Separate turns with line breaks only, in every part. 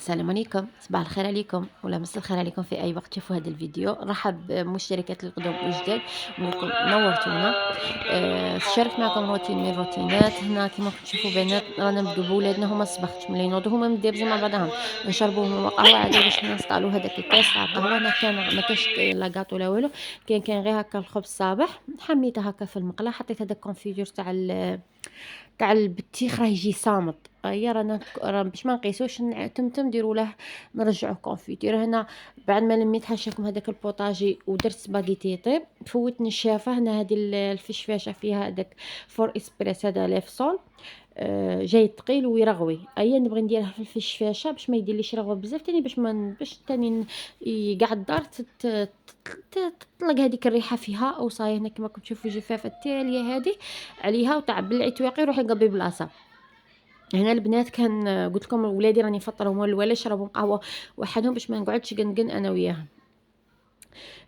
السلام عليكم، صباح الخير عليكم ولا مساء الخير عليكم في أي وقت تشوفوا هذا الفيديو. نرحب بمشتركات القدم والجداد، نقول لكم نورتونا. شاركت معكم روتين من الروتينات. هنا كما راكم تشوفوا بنات رانا نبدو بولادنا هما الصباح ملي ينوضوا هما مدابزين مع بعضهم، نشربوا هما قهوة عادي باش نسطالوا هذاك الكاس تاع القهوة. أنا كان ما كانش لا كاطو لا والو، كان غير هكا الخبز الصباح، حميته هكا في المقلة، حطيت هذاك الكونفيتور تاع البطيخ راه يجي صامت. هي رانا باش ما نقيسوش تمتم نديروا له نرجعوه كونفيتير. هنا بعد ما لميت حاشاكم هذاك البوطاجي ودرت سباغيتي يطيب، فوت نشافه. هنا هذه الفشفاشه فيها هذاك فور اسبريس، هذا ليفسول جاي ثقيل ويرغوي. ايا نبغي نديرها في الفشفاشه باش ما يديرليش رغوه بزاف تاني، باش تاني قاع الدار تطلق هذيك الريحه فيها. او صاي هنا كما راكم تشوفوا جفافه التاليه هذه عليها، وتاع بلعي تواقي روحي قبي بلاصه. هنا البنات كان قلت لكم ولادي راني نفطرهم ولا يشربوا قهوه وحدهم باش ما نقعدش قنقن انا وياهم.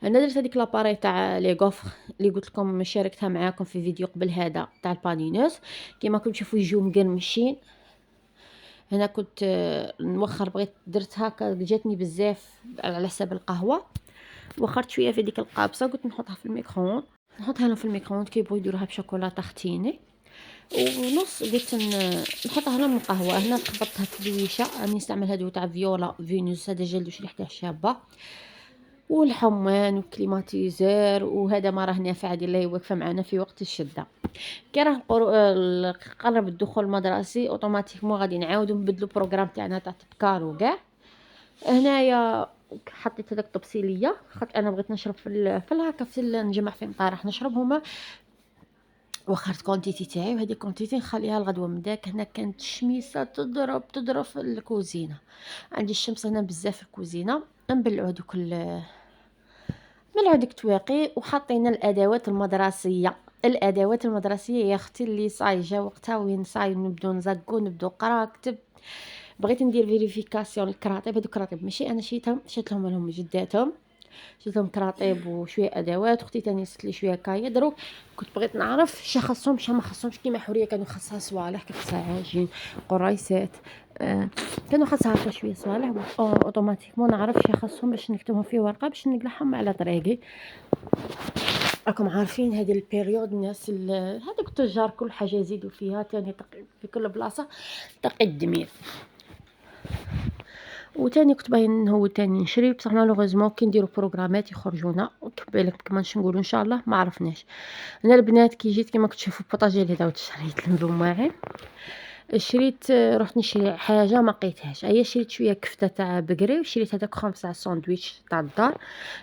انا درت هذيك لاباري تاع لي غوفر اللي قلت لكم شاركتها معاكم في فيديو قبل هذا تاع البانينوس، كيما راكم تشوفوا يجيو مقرمشين. هنا كنت نوخر، بغيت درت هكا جاتني بزاف على حساب القهوه، وخرت شويه في ديك القابصه، قلت نحطها في الميكرووند، نحطها لهم في الميكرووند كي يبغوا يديروها بشوكولاته ختيني. ونص قلت نحطها لهم القهوه. هنا خبطتها في دويشه، راني نستعمل هادو تاع فيولا فينوس، هذا جلد واش ريحته شابه، والحمان والكليماتيزير، وهذا ما راه نافع ديال الله واقفه معنا في وقت الشده. كي راه قرب الدخول المدرسي اوتوماتيكمون غادي نعاودو نبدلو البروغرام تاعنا تاع التبكار وكاع. هنايا حطيت هذاك الطبسيليه، خاطر انا بغيت نشرب في هكا نجمع في مطارح نشرب هما، وخرت كونتيتي تاعي، وهذه كونتيتي نخليها الغدوه. من داك هنا كانت الشميسه تضرب في الكوزينه، عندي الشمس هنا بزاف في الكوزينه. نبلعو دوك ملعو ديك تواقي، وحطينا الادوات المدرسيه. الادوات المدرسيه يا اختي اللي صاي جا وقتها وين صاي نبدو نزقو نبدو قرا كتب. بغيت ندير فيريفيكاسيون الكراطيب، هذوك الكراطيب ماشي انا شيتهم، شيت لهم جداتهم، شيت لهم كراطيب وشويه ادوات. اختي تاني سلت لي شويه كايا. دروك كنت بغيت نعرف شا خاصهم شا ما خاصهمش. كيما حوريه كانوا خاصها صوالح، كتخصها عجين قرايسات، كانوا خاصها هكا شويه صوالح، اوتوماتيكمون نعرف شا خاصهم باش نكتبهم في ورقه باش نقلعهم على طريقي. راكم عارفين هذه البيريود الناس هذوك التجار كل حاجه يزيدوا فيها، تاني في كل بلاصه تقي الدمير. وتاني كنت باين هو تاني نشري، بصح مالوغوزمون كي نديرو بروغرامات يخرجونا وكبالك كما نقولوا ان شاء الله ما عرفناش. هنا البنات كي جيت كما كنت تشوفوا البوطاجي اللي داوت شريت الماعن، شريت رحت نشري حاجه ما لقيتهاش. هي شريت شويه كفته تاع بقري، وشريت هذاك خبز تاع الساندويتش تاع الدار،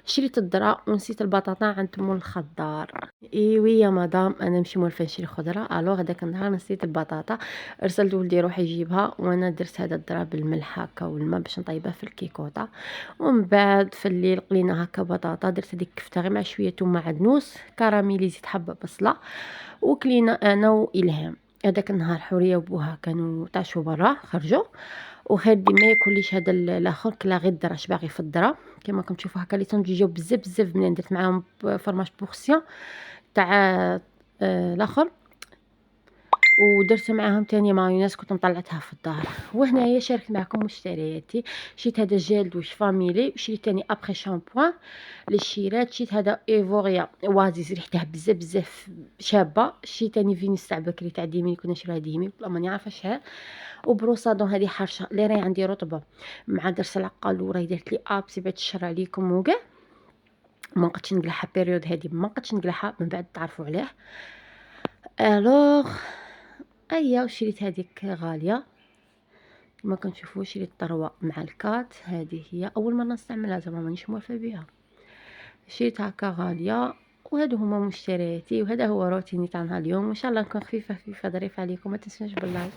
شريت الذره، ونسيت البطاطا عند مول الخضار. ايوي يا مدام انا نمشي مولفه نشري خضره، الوغ هذاك النهار نسيت البطاطا، ارسلت ولدي يروح يجيبها، وانا درت هذا الذره بالملح هكا والماء باش نطيبها في الكيكوطه. ومن بعد في الليل قلينا هكا بطاطا، درت هذيك كفته غير مع شويه ثوم معدنوس كراميليزيت حبه بصله، وكلينا انا والهام. هذاك النهار حوريه وبوها كانوا طاشوا برا خرجوا، وهادي ما ياكليش هذا الاخر كلا غير الذره، باغي في الذره كما راكم تشوفوا هكا. لي طنجيجو بزاف بزاف بنين، درت معاهم فرماج بورسيون تاع الاخر، ودرت معاهم تاني مايونيز كنت مطلعتها في الدار. وهنايا شاركت معكم مشترياتي. شريت هذا جيل دوش فاميلي، وشريت تاني ابخي شامبوان للشيرات، شريت هذا ايفوريا وازيز ريحته بزاف بزاف شابه. شريت تاني فينيس تاع بكري تاع ديمي، كنا نشريها ديمي والله ماني عارفه شحال. وبروصادون هذه حرشه اللي راهي عندي رطبه مع درس العقل، وراهي درت لي ابسي بعد الشر عليكم وكاع. ما نقدش نقلعها بيريود هذه، ما نقدش نقلعها من بعد تعرفوا عليه. الوغ ايا وشريت هذيك غاليه كما كنشوفوا، شريت طروه مع الكات، هذه هي اول مره نستعملها زعما مانيش موافقه بها، شريت هكا غاليه. وهادو هما مشترياتي، وهذا هو روتيني تاع نهار اليوم. ان شاء الله نكون خفيفه ظريفه عليكم. ما تنسوش باللايك.